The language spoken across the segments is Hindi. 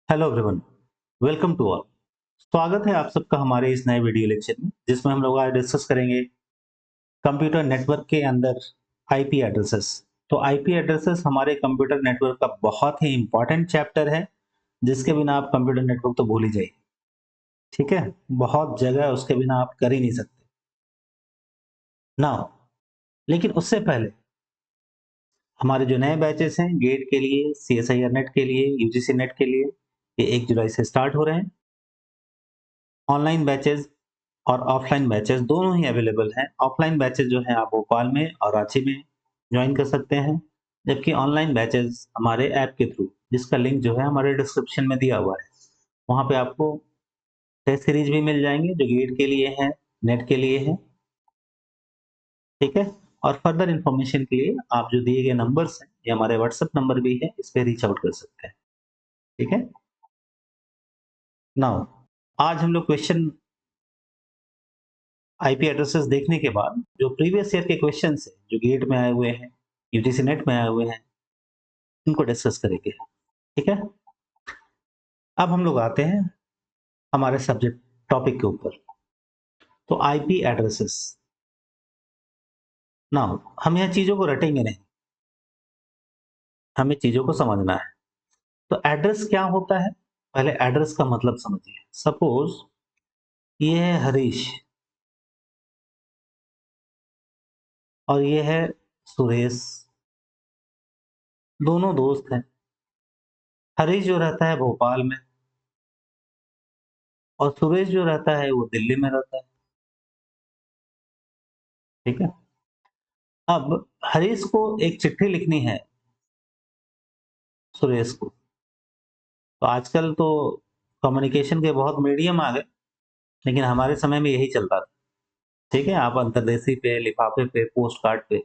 Hello everyone, welcome to all. स्वागत है आप सबका हमारे इस नए वीडियो लेक्चर में, जिसमें हम लोग आज डिस्कस करेंगे कंप्यूटर नेटवर्क के अंदर आईपी एड्रेसेस। तो आईपी एड्रेसेस हमारे कंप्यूटर नेटवर्क का बहुत ही इंपॉर्टेंट चैप्टर है, जिसके बिना आप कंप्यूटर नेटवर्क तो भूल ही जाइए। ठीक है, बहुत जगह उसके बिना आप कर ही नहीं सकते ना। लेकिन उससे पहले हमारे जो नए बैचेस हैं गेट के लिए, सीएसआईआर नेट के लिए, यूजीसी नेट के लिए, ये 1 जुलाई से स्टार्ट हो रहे हैं। ऑनलाइन बैचेस और ऑफलाइन बैचेस दोनों ही अवेलेबल हैं। ऑफलाइन बैचेस जो हैं आप भोपाल में और रांची में जॉइन कर सकते हैं, जबकि ऑनलाइन बैचेस हमारे ऐप के थ्रू, जिसका लिंक जो है हमारे डिस्क्रिप्शन में दिया हुआ है। वहाँ पे आपको टेस्ट सीरीज भी मिल जाएँगे जो गेट के लिए हैं, नेट के लिए हैं, ठीक है? और फर्दर इन्फॉर्मेशन के लिए आप जो दिए गए नंबर्स हैं, ये हमारे व्हाट्सएप नंबर भी है, इस पे रीच आउट कर सकते हैं, ठीक है? नाउ आज हम लोग क्वेश्चन आईपी एड्रेसेस देखने के बाद जो प्रीवियस ईयर के क्वेश्चंस हैं, जो गेट में आए हुए हैं, यूजीसी नेट में आए हुए हैं, उनको डिस्कस करेंगे, ठीक है? अब हम लोग आते हैं हमारे सब्जेक्ट टॉपिक के ऊपर। तो आईपी एड्रेसेस, नाउ हम यह चीज़ों को रटेंगे नहीं, हमें चीज़ों को समझना है। तो एड्रेस क्या होता है? पहले एड्रेस का मतलब समझिए। सपोज़ ये है हरीश और ये है सुरेश, दोनों दोस्त हैं। हरीश जो रहता है भोपाल में और सुरेश जो रहता है वो दिल्ली में रहता है, ठीक है? अब हरीश को एक चिट्ठी लिखनी है सुरेश को। तो आजकल तो कम्युनिकेशन के बहुत मीडियम आ गए, लेकिन हमारे समय में यही चलता था, ठीक है? आप अंतर्देशीय पे, लिफाफे पे, पोस्ट कार्ड पे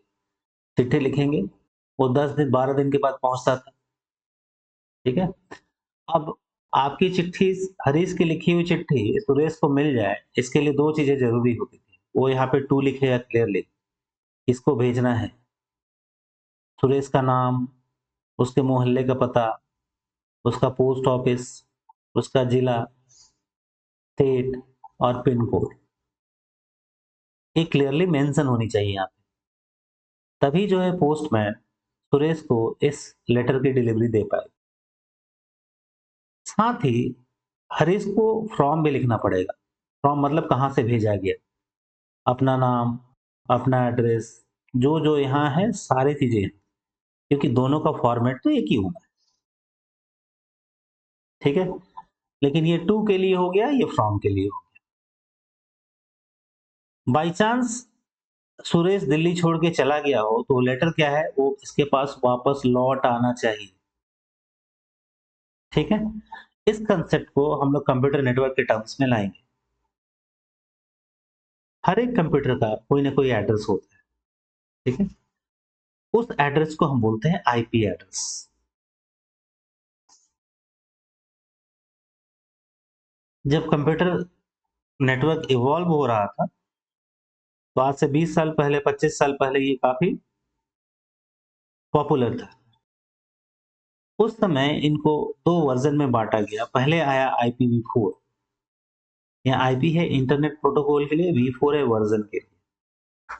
चिट्ठी लिखेंगे, वो 10 दिन 12 दिन के बाद पहुँचता था, ठीक है? अब आपकी चिट्ठी, हरीश की लिखी हुई चिट्ठी सुरेश को मिल जाए, इसके लिए 2 चीज़ें ज़रूरी होती थी। वो यहाँ पे टू लिखेगा क्लियरली, किसको भेजना है, सुरेश का नाम, उसके मोहल्ले का पता, उसका पोस्ट ऑफिस, उसका जिला, स्टेट और पिन कोड, ये क्लियरली मेंशन होनी चाहिए यहाँ पे। तभी जो है पोस्टमैन सुरेश को इस लेटर की डिलीवरी दे पाए। साथ ही हरीश को फ्रॉम भी लिखना पड़ेगा। फ्रॉम मतलब कहाँ से भेजा गया, अपना नाम, अपना एड्रेस, जो-जो यहाँ है सारी चीज़ें हैं, क्योंकि दोनों का फॉर्मेट तो एक ही होगा, ठीक है? लेकिन ये टू के लिए हो गया, ये फ्रॉम के लिए हो गया। बाय चांस सुरेश दिल्ली छोड़ के चला गया हो, तो लेटर क्या है, वो इसके पास वापस लौट आना चाहिए, ठीक है? इस कांसेप्ट को हम लोग कंप्यूटर नेटवर्क के टर्म्स में लाएँगे। हर एक कंप्यूटर का कोई ना कोई एड्रेस होता है, ठीक है? उस एड्रेस को हम बोलते हैं आईपी एड्रेस। जब कंप्यूटर नेटवर्क इवॉल्व हो रहा था, तो आज से 20 साल पहले, 25 साल पहले ये काफ़ी पॉपुलर था। उस समय इनको 2 वर्ज़न में बाँटा गया। पहले आया IPv4, यह आईपी है इंटरनेट प्रोटोकॉल के लिए, V4 है वर्ज़न के लिए।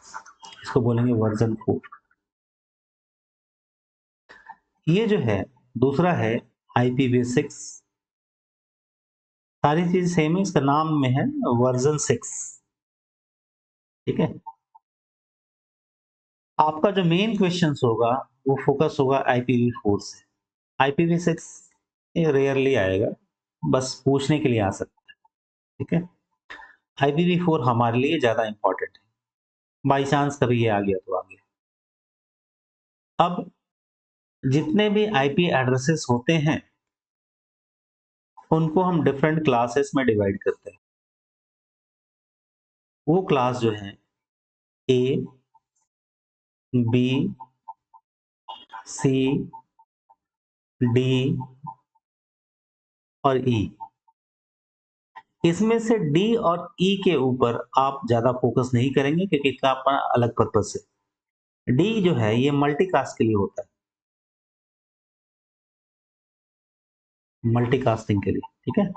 इसको बोलेंगे वर्ज़न 4। ये जो है दूसरा है IPv6। सारी चीज़ सेम है, इसका नाम में है वर्ज़न 6, ठीक है? आपका जो मेन क्वेश्चन्स होगा, वो फ़ोकस होगा IPv4 से। IPv6 ये रेयरली आएगा, बस पूछने के लिए आ सकता है, ठीक है? IPv4 हमारे लिए ज़्यादा इम्पोर्टेंट है, बाय चांस कभी ये आ गया तो आ गया। अब जितने भी आईपी एड्रेसेस होते हैं, उनको हम डिफरेंट क्लासेस में डिवाइड करते हैं। वो क्लास जो है ए, बी, सी, डी और ई। इसमें से डी और ई के ऊपर आप ज़्यादा फोकस नहीं करेंगे, क्योंकि इसका अपना अलग पर्पस है। डी जो है ये मल्टीकास्ट के लिए होता है। मल्टीकास्टिंग के लिए, ठीक है।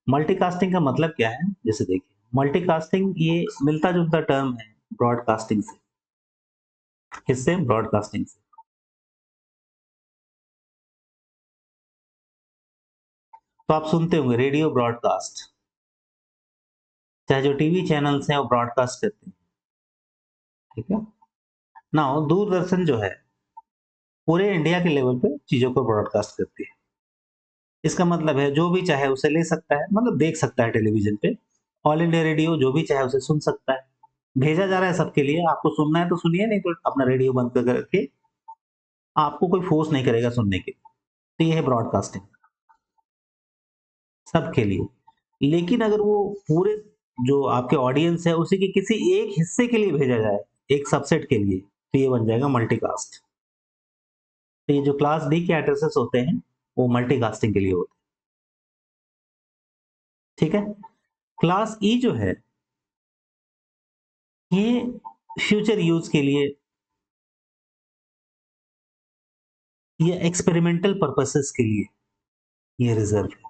मल्टीकास्टिंग का मतलब क्या है, जैसे देखिए मल्टीकास्टिंग ये मिलता जुलता टर्म है ब्रॉडकास्टिंग से। किससे? ब्रॉडकास्टिंग से। तो आप सुनते होंगे रेडियो ब्रॉडकास्ट, चाहे जो टीवी चैनल्स हैं वो ब्रॉडकास्ट करते हैं, ठीक है ना। दूरदर्शन जो है पूरे इंडिया के लेवल पे चीजों को ब्रॉडकास्ट करती है। इसका मतलब है जो भी चाहे उसे ले सकता है, मतलब देख सकता है टेलीविजन पे। ऑल इंडिया रेडियो जो भी चाहे उसे सुन सकता है। भेजा जा रहा है सबके लिए, आपको सुनना है तो सुनिए, नहीं तो अपना रेडियो बंद कर करके आपको कोई फोर्स नहीं करेगा सुनने के। तो ये है ब्रॉडकास्टिंग, सबके लिए। लेकिन अगर वो पूरे जो आपके ऑडियंस है उसी के किसी एक हिस्से के लिए भेजा जाए, एक सबसेट के लिए, तो ये बन जाएगा मल्टीकास्ट। तो ये जो क्लास डी के एड्रेसेस होते हैं वो मल्टीकास्टिंग के लिए होते हैं, ठीक है। क्लास ई जो है ये फ्यूचर यूज के लिए, ये एक्सपेरिमेंटल पर्पसेस के लिए ये रिजर्व है।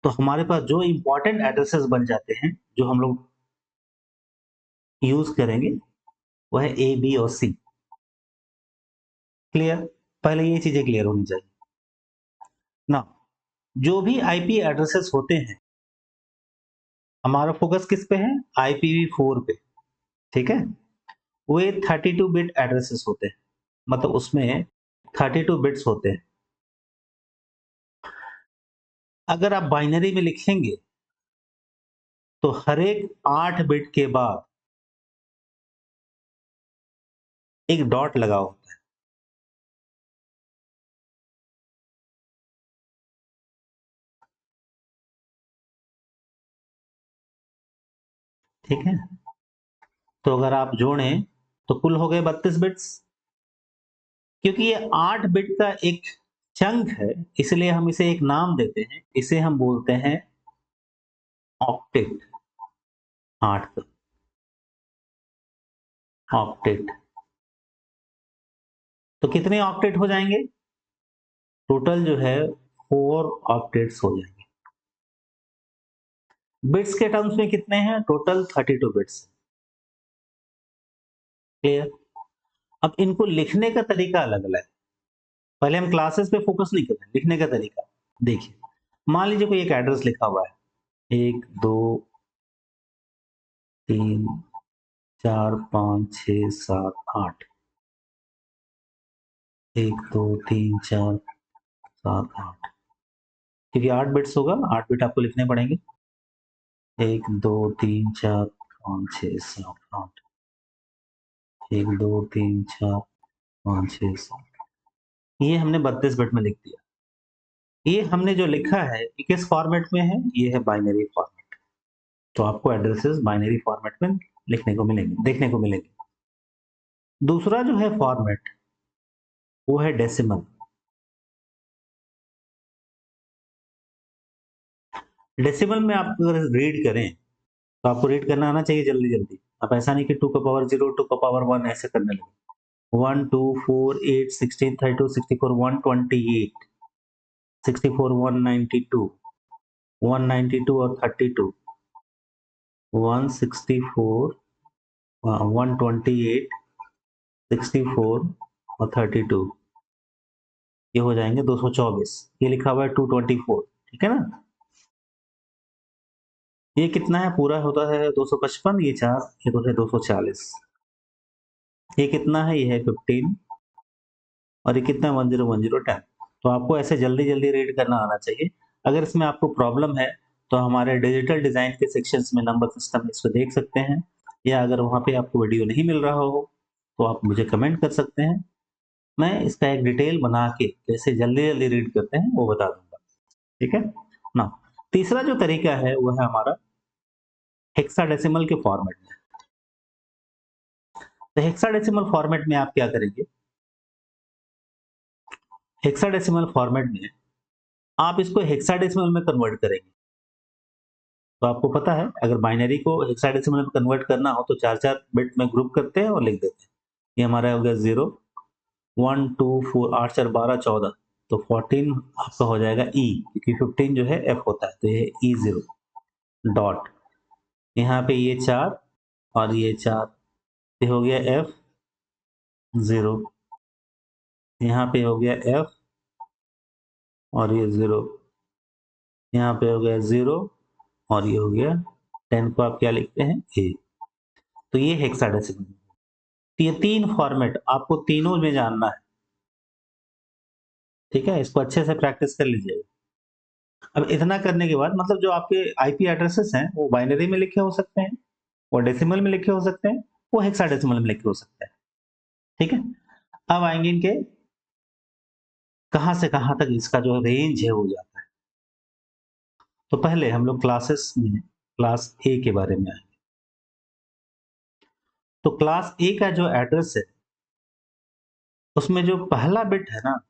तो हमारे पास जो इंपॉर्टेंट एड्रेसेस बन जाते हैं जो हम लोग यूज करेंगे वो है ए, बी और सी। क्लियर? पहले ये चीजें क्लियर होनी चाहिए ना। जो भी आईपी एड्रेसेस होते हैं, हमारा फोकस किस पे है? IPv4 पे, ठीक है। वो 32 बिट एड्रेसेस होते हैं, मतलब उसमें 32 बिट्स होते हैं। अगर आप बाइनरी में लिखेंगे तो हर एक 8 बिट के बाद एक डॉट लगा होता है, ठीक है। तो अगर आप जोड़ें तो कुल हो गए 32 बिट्स। क्योंकि ये 8 बिट का एक चंक है, इसलिए हम इसे एक नाम देते हैं, इसे हम बोलते हैं ऑक्टेट। 8 का ऑक्टेट। तो कितने ऑक्टेट हो जाएंगे? टोटल जो है 4 ऑक्टेट्स हो जाएंगे। बिट्स के टर्म्स में कितने हैं? Total 32 bits. क्लियर? अब इनको लिखने का तरीका अलग अलग है। पहले हम क्लासेस पे फोकस नहीं कर रहे, लिखने का तरीका देखिए। मान लीजिए कोई एक एड्रेस लिखा हुआ है, 1 2 3 4 5 6 7 8, 1 2 3 4 7 8, क्योंकि 8 बिट्स होगा, 8 बिट आपको लिखने पड़ेंगे। 1 2 3 4 5 6 7 8, 1 2 3 4 5 6 7। ये हमने 32 बिट में लिख दिया। ये हमने जो लिखा है ये किस फॉर्मेट में है? ये है बाइनरी फॉर्मेट। तो आपको एड्रेसेस बाइनरी फॉर्मेट में लिखने को मिलेंगे, देखने को मिलेंगे। दूसरा जो है फॉर्मेट वो है डेसिमल। डेसिमल में आप अगर रीड करें तो आपको रीड करना आना चाहिए जल्दी जल्दी। आप ऐसा नहीं कि 2 का पावर 0 2 का पावर 1 ऐसे करने लगे। 1 2 4 8 16 32 64 128 64 192 और 32 164 128 64 और 32, ये हो जाएंगे 224। ये लिखा हुआ है 224, ठीक है ना। ये कितना है? पूरा होता है 255, ये 4, ये तो है 240। ये कितना है? ये है 15 और ये कितना है? 1010 10। तो आपको ऐसे जल्दी जल्दी रीड करना आना चाहिए। अगर इसमें आपको प्रॉब्लम है तो हमारे डिजिटल डिजाइन के सेक्शंस में नंबर सिस्टम इसको देख सकते हैं, या अगर वहां पे आपको वीडियो नहीं मिल रहा हो तो आप मुझे कमेंट कर सकते हैं। मैं इसका एक डिटेल बना के कैसे जल्दी जल्दी रीड करते हैं वो बता दूंगा, ठीक है ना। तीसरा जो तरीका है वो है हमारा हेक्साडेसिमल के फॉर्मेट में। तो हेक्साडेसिमल फॉर्मेट में आप क्या करेंगे? हेक्साडेसिमल फॉर्मेट में आप इसको हेक्साडेसिमल में कन्वर्ट करेंगे। तो आपको पता है अगर बाइनरी को हेक्साडेसिमल में कन्वर्ट करना हो तो 4 4 बिट में ग्रुप करते हैं और लिख देते हैं। ये हमारा हो गया 0 1 2 4 8 4 12 14। तो 14 आपका हो जाएगा ई, क्योंकि 15 जो है एफ होता है, तो ये E0 डॉट, यहाँ पे ये 4 और ये 4, ये हो गया F0, यहाँ पे हो गया F और ये 0, यहाँ पे हो गया 0 और ये हो गया 10 को आप क्या लिखते हैं ए। तो ये हेक्साडेसिमल। तो ये 3 फॉर्मेट आपको तीनों में जानना है, ठीक है, इसको अच्छे से प्रैक्टिस कर लीजिएगा। अब इतना करने के बाद मतलब जो आपके आईपी एड्रेसेस हैं वो बाइनरी में लिखे हो सकते हैं, वो डेसिमल में लिखे हो सकते हैं, वो हेक्साडेसिमल में लिखे हो सकते हैं, ठीक है। अब आएंगे इनके कहां से कहां तक इसका जो रेंज है वो जाता है। तो पहले हम लोग क्लासेस में क्लास ए के बारे में आएंगे। तो क्लास ए का जो एड्रेस है उसमें जो पहला बिट है ना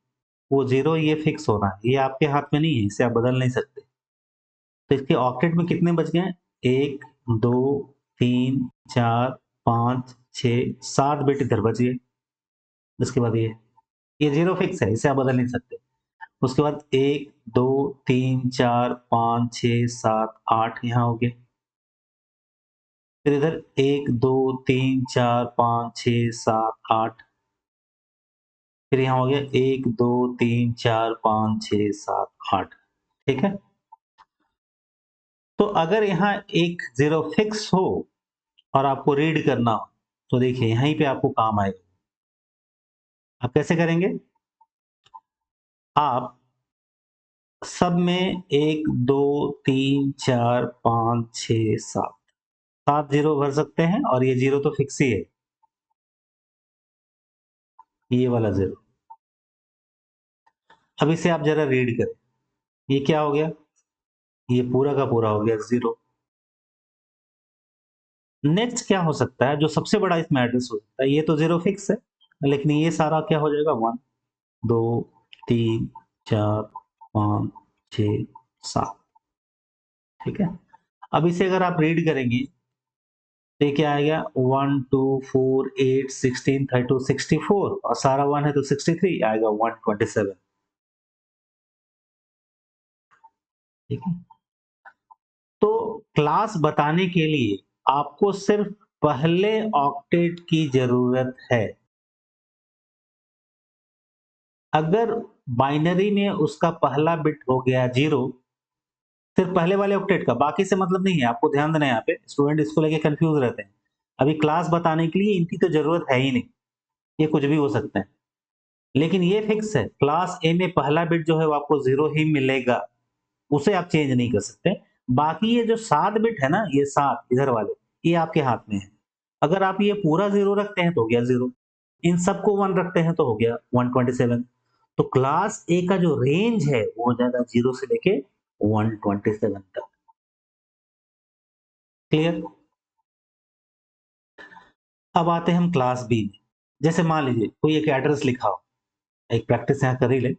वो 0, ये फिक्स होना है, ये आपके हाथ में नहीं है, इसे आप बदल नहीं सकते। तो इसके ऑक्टेट में कितने बच गए? 1 2 3 4 5 6 7 बिट इधर बच गए। उसके बाद ये 0 फिक्स है, इसे आप बदल नहीं सकते। उसके बाद 1 2 3 4 5 6 7 8 यहाँ हो गए। फिर इधर 1 2 3 4 5 6 7 8, फिर यहाँ हो गया 1 2 3 4 5 6 7 8, ठीक है। तो अगर यहाँ एक 0 फिक्स हो और आपको रीड करना हो तो देखिए यहीं पे आपको काम आएगा। आप कैसे करेंगे? आप सब में 1 2 3 4 5 6 7 7 0 भर सकते हैं, और ये 0 तो फिक्स ही है, ये वाला 0। अब इसे आप जरा रीड करें, ये क्या हो गया? ये पूरा का पूरा हो गया 0। नेक्स्ट क्या हो सकता है, जो सबसे बड़ा इसमें एड्रेस हो सकता है, ये तो 0 फिक्स है, लेकिन ये सारा क्या हो जाएगा? 1 2 3 4 5 6 7, ठीक है। अब इसे अगर आप रीड करेंगे तो ये क्या आएगा? 1 2 4 8 16 32 64, और सारा 1 है तो 63 आएगा, 127, ठीक है। तो क्लास बताने के लिए आपको सिर्फ पहले ऑक्टेट की जरूरत है। अगर बाइनरी में उसका पहला बिट हो गया 0, सिर्फ पहले वाले ऑक्टेट का, बाकी से मतलब नहीं है। आपको ध्यान देना है, यहाँ पे स्टूडेंट इसको लेके कंफ्यूज रहते हैं। अभी क्लास बताने के लिए इनकी तो जरूरत है ही नहीं, ये कुछ भी हो सकते हैं। लेकिन ये फिक्स है, क्लास ए में पहला बिट जो है वो आपको 0 ही मिलेगा, उसे आप चेंज नहीं कर सकते। बाकी ये जो 7 बिट है ना, ये 7 इधर वाले, ये आपके हाथ में है। अगर आप ये पूरा 0 रखते हैं तो हो गया 0, इन सबको 1 रखते हैं तो हो गया 127। तो क्लास ए का जो रेंज है वो हो जाएगा 0 से लेके 127 तक। क्लियर? अब आते हैं हम क्लास बी में। जैसे मान लीजिए कोई एक एड्रेस लिखा हो, एक प्रैक्टिस यहाँ कर ही ले।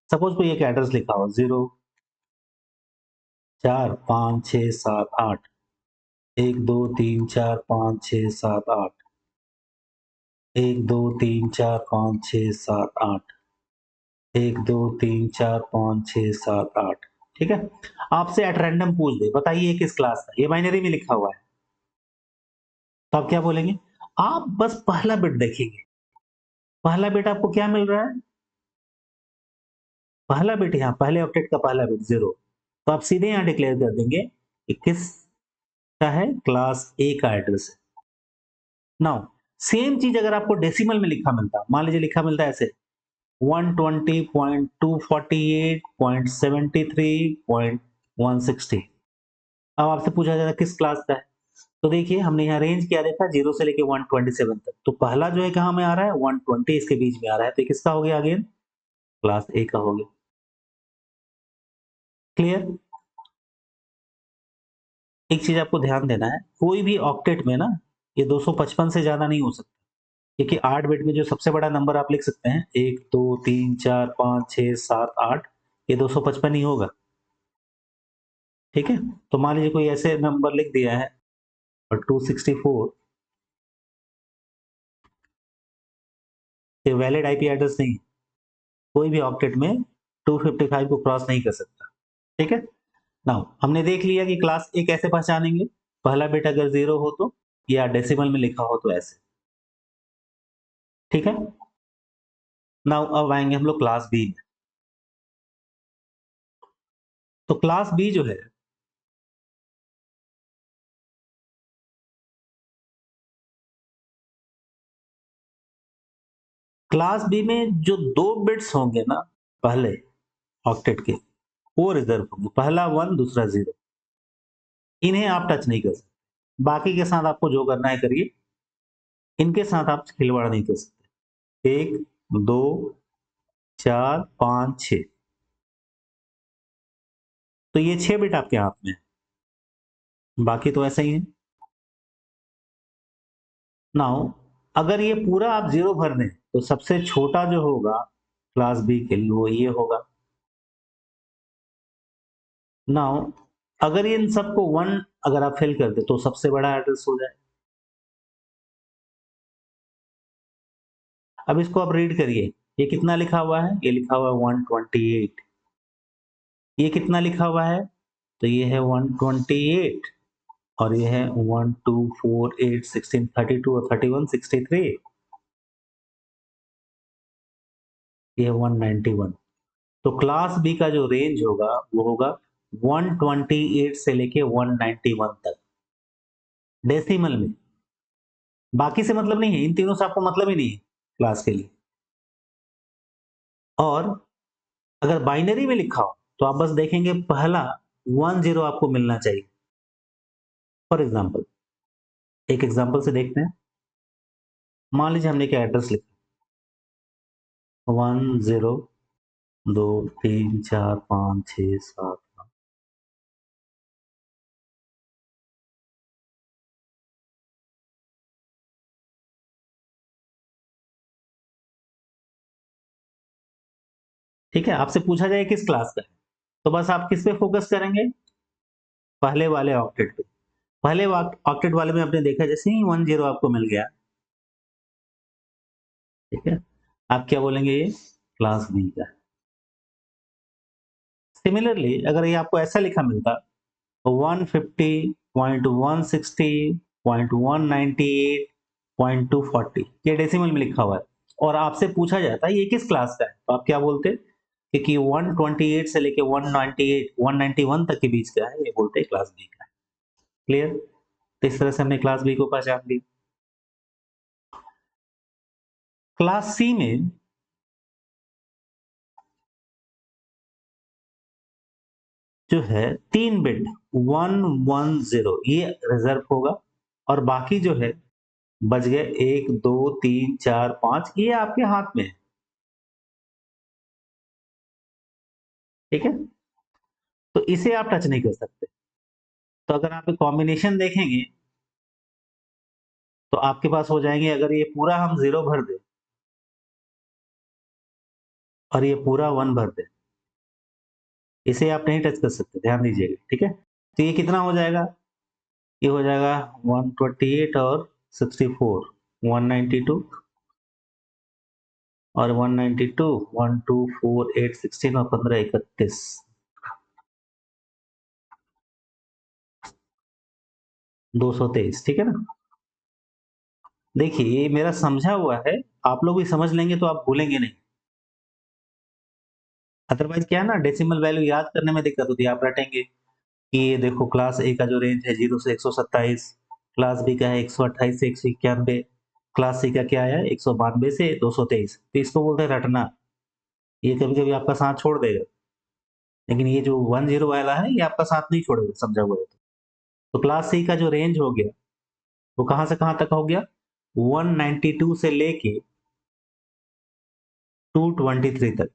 सपोज कोई एक एड्रेस लिखा हो 0 4 5 6 7 8, 1 2 3 4 5 6 7 8, 1 2 3 4 5 6 7 8, 1 2 3 4 5 6 7 8, ठीक है। आपसे एट रैंडम पूछ दे, बताइए किस क्लास का, ये बाइनरी में लिखा हुआ है, तो आप क्या बोलेंगे? आप बस पहला बिट देखेंगे। पहला बिट आपको क्या मिल रहा है? पहला बिट, यहाँ पहले ऑक्टेट का पहला बिट 0, तो आप सीधे यहाँ डिक्लेयर कर देंगे कि किस का है, क्लास ए का एड्रेस है। नाउ सेम चीज अगर आपको डेसिमल में लिखा मिलता, मान लीजिए लिखा मिलता है ऐसे 120.248.73.160, अब आपसे पूछा जाता है किस क्लास का है। तो देखिए हमने यहाँ रेंज क्या देखा, 0 से लेके 127 तक। तो पहला जो है कहाँ में आ रहा है? 120 इसके बीच में आ रहा है, तो ये किसका हो गया? अगेन क्लास ए का हो गया। क्लियर? एक चीज आपको ध्यान देना है, कोई भी ऑक्टेट में ना ये 255 से ज्यादा नहीं हो सकता, क्योंकि 8 बिट में जो सबसे बड़ा नंबर आप लिख सकते हैं 1 2 3 4 5 6 7 8, ये 255 ही होगा, ठीक है। तो मान लीजिए कोई ऐसे नंबर लिख दिया है और 264, ये वैलिड आईपी एड्रेस नहीं है, कोई भी ऑक्टेट में 255 को क्रॉस नहीं कर सकता। ठीक है, नाउ हमने देख लिया कि क्लास ए कैसे पहचानेंगे। पहला बिट अगर 0 हो तो, या डेसिमल में लिखा हो तो ऐसे। ठीक है, नाउ अब आएंगे हम लोग क्लास बी में। तो क्लास बी जो है, क्लास बी में जो 2 बिट्स होंगे ना पहले ऑक्टेट के, वो रिजर्व होंगे। पहला 1, दूसरा 0। इन्हें आप टच नहीं कर सकते। बाकी के साथ आपको जो करना है करिए, इनके साथ आप खिलवाड़ नहीं कर सकते। 1, 2, 4, 5, 6। तो ये 6 बिट आपके हाथ में है, बाकी तो ऐसा ही है। नाउ अगर ये पूरा आप 0 भर दें तो सबसे छोटा जो होगा क्लास बी के लिए वो ये होगा। नाउ अगर इन सबको 1 अगर आप फिल कर दे तो सबसे बड़ा एड्रेस हो जाए। अब इसको आप रीड करिए, ये कितना लिखा हुआ है? ये लिखा हुआ है 128। ये कितना लिखा हुआ है? तो ये है 128, और ये है 1 2 4 8 16 32 और 31 63। ये है 191। तो क्लास बी का जो रेंज होगा वो होगा 128 से लेके 191 तक, डेसिमल में। बाकी से मतलब नहीं है, इन तीनों से आपको मतलब ही नहीं है क्लास के लिए। और अगर बाइनरी में लिखा हो तो आप बस देखेंगे पहला 10 आपको मिलना चाहिए। फॉर एग्जाम्पल, एक एग्जाम्पल से देखते हैं। मान लीजिए हमने क्या एड्रेस लिखा, 10, 2, 3, 4, 5, 6, 7। ठीक है, आपसे पूछा जाए किस क्लास का है, तो बस आप किस पे फोकस करेंगे? पहले वाले ऑक्टेट पे। पहले ऑक्टेट वाले में आपने देखा जैसे ही 10 आपको मिल गया, ठीक है, आप क्या बोलेंगे? ये क्लास बी का। सिमिलरली अगर ये आपको ऐसा लिखा मिलता 150.160.198.240, ये डेसिमल में लिखा हुआ है, और आपसे पूछा जाता है ये किस क्लास का है, तो आप क्या बोलते? क्योंकि 128 से लेके 198 191 तक के बीच का है, ये बोलते हैं क्लास बी का है। क्लियर? तो इस तरह से हमने क्लास बी को पहचान ली। क्लास सी में जो है 3 बिट 110 ये रिजर्व होगा, और बाकी जो है बच गए 1 2 3 4 5, ये आपके हाथ में है। ठीक है, तो इसे आप टच नहीं कर सकते। तो अगर आप एक कॉम्बिनेशन देखेंगे तो आपके पास हो जाएंगे, अगर ये पूरा हम 0 भर दें और ये पूरा 1 भर दें, इसे आप नहीं टच कर सकते, ध्यान दीजिएगा। ठीक है, तो ये कितना हो जाएगा? ये हो जाएगा 128 और 64, 192, और 192 1 2 4 8 16 और 15 31, 223। ठीक है ना? देखिए ये मेरा समझा हुआ है, आप लोग भी समझ लेंगे तो आप भूलेंगे नहीं। अदरवाइज क्या है ना, डेसिमल वैल्यू याद करने में दिक्कत होती है। आप रटेंगे कि ये देखो क्लास ए का जो रेंज है 0 से 127, क्लास बी का है 128 से 191, क्लास सी का क्या है 192 से 223। तो इसको बोलते हैं रटना। ये कभी कभी आपका साथ छोड़ देगा, लेकिन ये जो 10 वाला है ये आपका साथ नहीं छोड़ेगा, समझा हुआ है तो क्लास सी का जो रेंज हो गया वो कहां से कहां तक हो गया? 192 से लेके 223 तक।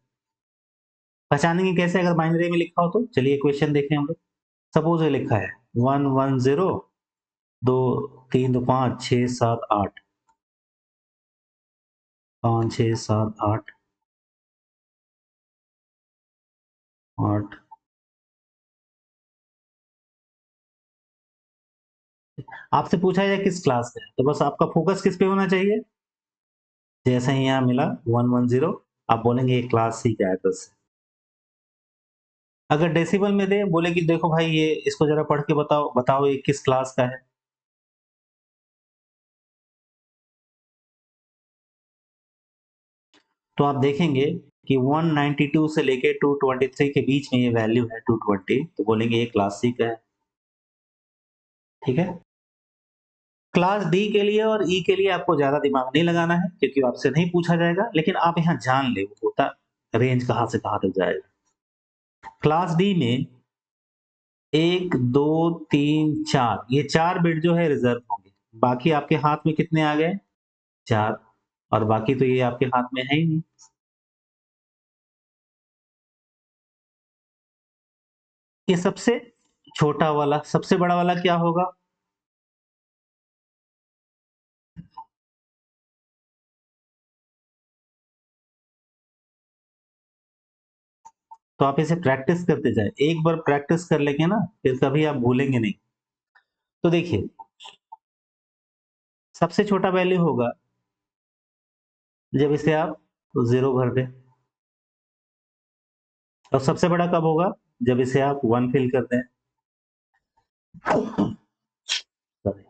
पहचानेंगे कैसे अगर बाइनरी में लिखा हो तो? चलिए क्वेश्चन देखें हम लोग। सपोज ये लिखा है 110, 2 3 2 5 6 7 8, 5 6 7 8 8। आपसे पूछा जाए किस क्लास का है, तो बस आपका फोकस किस पे होना चाहिए? जैसे ही यहाँ मिला 110, आप बोलेंगे ये क्लास सी का एड्रेस है। अगर डेसिमल में दे, बोले कि देखो भाई ये इसको जरा पढ़ के बताओ, बताओ ये किस क्लास का है। तो आप देखेंगे कि 192 से लेके 223 के बीच में ये वैल्यू है 220, तो बोलेंगे ये क्लास सी का है। ठीक है। क्लास डी के लिए और ई के लिए आपको ज्यादा दिमाग नहीं लगाना है, क्योंकि आपसे नहीं पूछा जाएगा, लेकिन आप यहाँ जान ले वो होता रेंज कहाँ से कहाँ तक जाएगा। क्लास डी में 1 2 3 4, ये 4 बिट जो है रिजर्व होंगे। बाकी आपके हाथ में कितने आ गए? 4। और बाकी तो ये आपके हाथ में है ही नहीं। ये सबसे छोटा वाला, सबसे बड़ा वाला क्या होगा? तो आप इसे प्रैक्टिस करते जाए, एक बार प्रैक्टिस कर लेंगे ना फिर कभी आप भूलेंगे नहीं। तो देखिए, सबसे छोटा वैल्यू होगा जब इसे आप 0 भर दें, और सबसे बड़ा कब होगा? जब इसे आप 1 फिल कर दें। Sorry।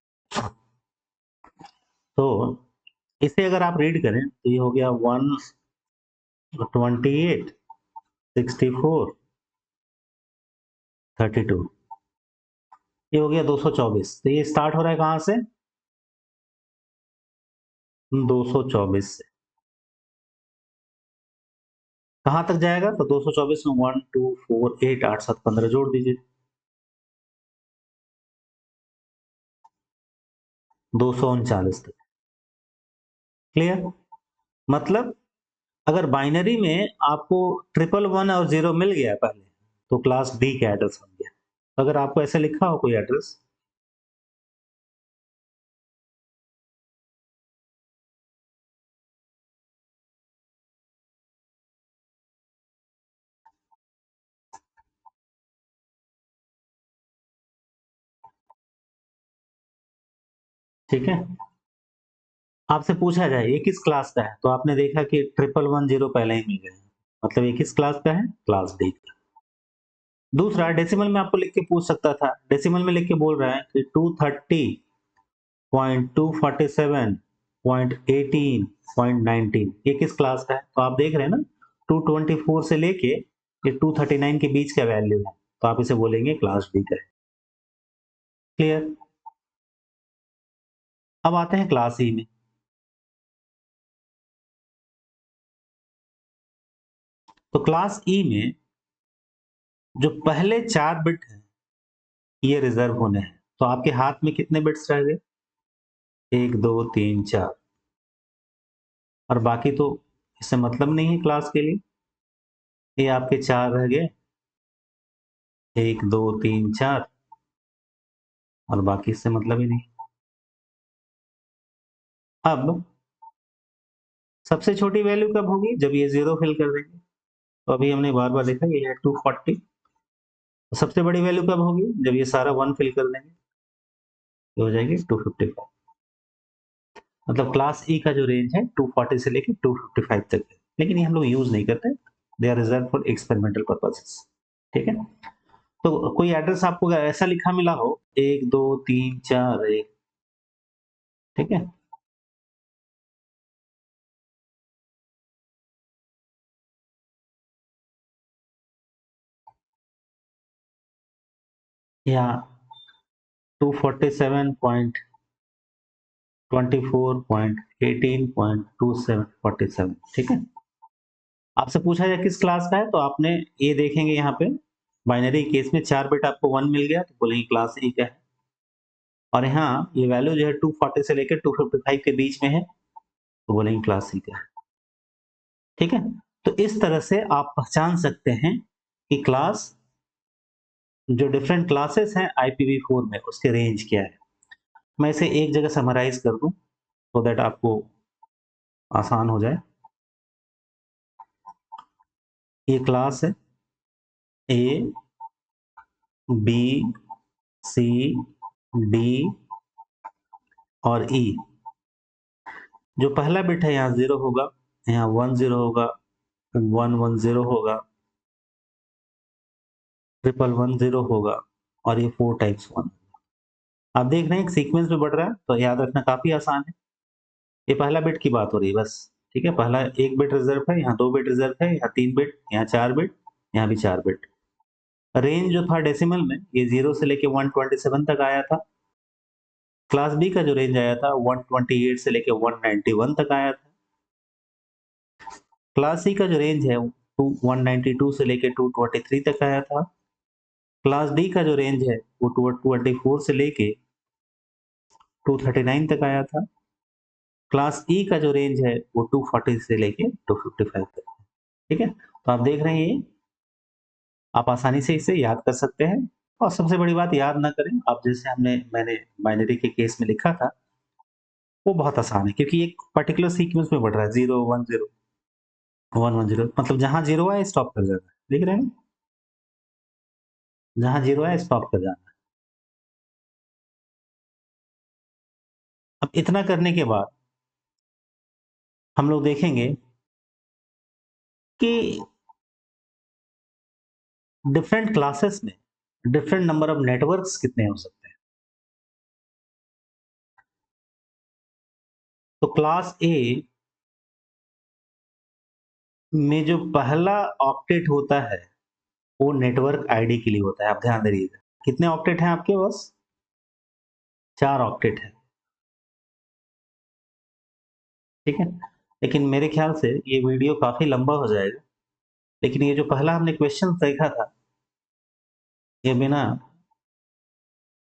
तो इसे अगर आप रीड करें तो ये हो गया 128 64 32, ये हो गया 224। तो ये स्टार्ट हो रहा है कहां से? 224 से। कहां तक जाएगा? तो 224 में 1 2 4 8 8 7 15 जोड़ दीजिए, 239 तक। क्लियर? मतलब अगर बाइनरी में आपको 111 और 0 मिल गया पहले, तो क्लास डी का एड्रेस बन गया। अगर आपको ऐसे लिखा हो कोई एड्रेस, ठीक है, आपसे पूछा जाए ये किस क्लास का है, तो आपने देखा कि 1110 पहले ही मिल गए, मतलब ये किस क्लास का है? क्लास डी का। दूसरा, डेसिमल में आपको लिख के पूछ सकता था, डेसिमल में लिख के बोल रहा है कि 230.247.18.19, ये किस क्लास का है? तो आप देख रहे हैं ना, 224 से लेके ये 239 के बीच का वैल्यू है, तो आप इसे बोलेंगे क्लास डी का है। क्लियर? अब आते हैं क्लास ई में। तो क्लास ई में जो पहले 4 बिट है ये रिजर्व होने हैं। तो आपके हाथ में कितने बिट्स रह गए? 1 2 3 4, और बाकी तो इससे मतलब नहीं है क्लास के लिए। ये आपके 4 रह गए, 1 2 3 4, और बाकी इससे मतलब ही नहीं। अब सबसे छोटी वैल्यू कब होगी? जब ये 0 फिल कर देंगे। तो अभी हमने बार बार देखा ये है 240। सबसे बड़ी वैल्यू कब होगी? जब ये सारा 1 फिल कर देंगे, ये हो जाएगी 255। मतलब क्लास ई का जो रेंज है 240 से लेके 255 तक है, लेकिन ये हम लोग यूज नहीं करते, they are reserve for experimental purposes. ठीक है। तो कोई एड्रेस आपको ऐसा लिखा मिला हो 1 2 3 4 1, ठीक है, या 247.24.18.2747, ठीक है। आपसे पूछा जाए किस क्लास का है, तो आपने ये देखेंगे यहाँ पे बाइनरी केस में 4 बिट आपको 1 मिल गया, तो बोलेंगे क्लास ए का है। और यहाँ ये वैल्यू जो है 240 से लेकर 255 के बीच में है, तो बोलेंगे क्लास सी का है। ठीक है। तो इस तरह से आप पहचान सकते हैं कि क्लास, जो डिफरेंट क्लासेस हैं IPv4 में, उसके रेंज क्या है। मैं इसे एक जगह समराइज कर दूं so दैट आपको आसान हो जाए। ये क्लास है ए बी सी डी और ई। जो पहला बिट है यहाँ 0 होगा, यहाँ 10 होगा, 110 होगा, 1110 होगा और ये 4 टाइम्स 1। आप देख रहे हैं एक सीक्वेंस में बढ़ रहा है, तो याद रखना काफ़ी आसान है। ये पहला बिट की बात हो रही है बस, ठीक है? पहला 1 बिट रिज़र्व है, यहाँ 2 बिट रिज़र्व है, यहाँ 3 बिट, यहाँ 4 बिट, यहाँ भी 4 बिट। रेंज जो था डेसिमल में, ये 0 से लेके 127 तक आया था। क्लास बी का जो रेंज आया था 128 से लेके 191 तक आया था। क्लास सी का जो रेंज है 192 से लेके 223 तक आया था। क्लास डी का जो रेंज है वो 224 से लेके 239 तक आया था। क्लास ई का जो रेंज है वो 240 से लेके 255 तक है। ठीक है? तो आप देख रहे हैं ये, आप आसानी से इसे याद कर सकते हैं और सबसे बड़ी बात याद ना करें, आप जैसे मैंने बाइनरी के केस में लिखा था, वो बहुत आसान है क्योंकि एक पर्टिकुलर सीक्वेंस में बढ़ रहा है 0 1 0 1 1 0, मतलब जहाँ 0 आए स्टॉप कर जाना है। देख रहे हैं? जहाँ 0 आए स्टॉप कर जाना है। अब इतना करने के बाद हम लोग देखेंगे कि डिफरेंट क्लासेस में डिफरेंट नंबर ऑफ नेटवर्क्स कितने हो सकते हैं। तो क्लास ए में जो पहला ऑक्टेट होता है वो नेटवर्क आईडी के लिए होता है। आप ध्यान दीजिएगा, कितने ऑक्टेट हैं आपके पास? 4 ऑक्टेट है, ठीक है? लेकिन मेरे ख्याल से ये वीडियो काफी लंबा हो जाएगा, लेकिन ये जो पहला हमने क्वेश्चन देखा था, ये बिना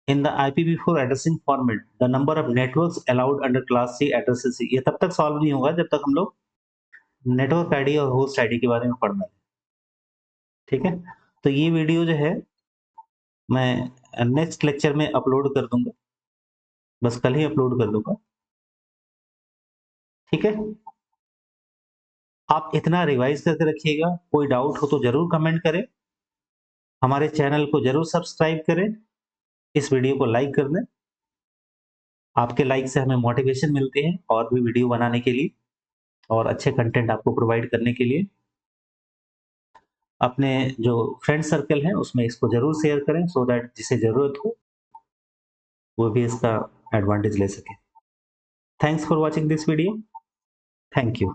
in the IPv4 addressing format the number of networks allowed under class C addresses, ये तब तक सॉल्व नहीं होगा जब तक हम लोग नेटवर्क आईडी और होस्ट आईडी के बारे में पढ़ना है। ठीक है? तो ये वीडियो जो है मैं नेक्स्ट लेक्चर में अपलोड कर दूंगा, बस कल ही अपलोड कर दूंगा। ठीक है? आप इतना रिवाइज करके रखिएगा, कोई डाउट हो तो जरूर कमेंट करें, हमारे चैनल को जरूर सब्सक्राइब करें, इस वीडियो को लाइक कर दें। आपके लाइक से हमें मोटिवेशन मिलती है और भी वीडियो बनाने के लिए और अच्छे कंटेंट आपको प्रोवाइड करने के लिए। अपने जो फ्रेंड सर्कल है उसमें इसको जरूर शेयर करें सो दैट जिसे जरूरत हो वो भी इसका एडवांटेज ले सके। Thanks for watching this video. Thank you.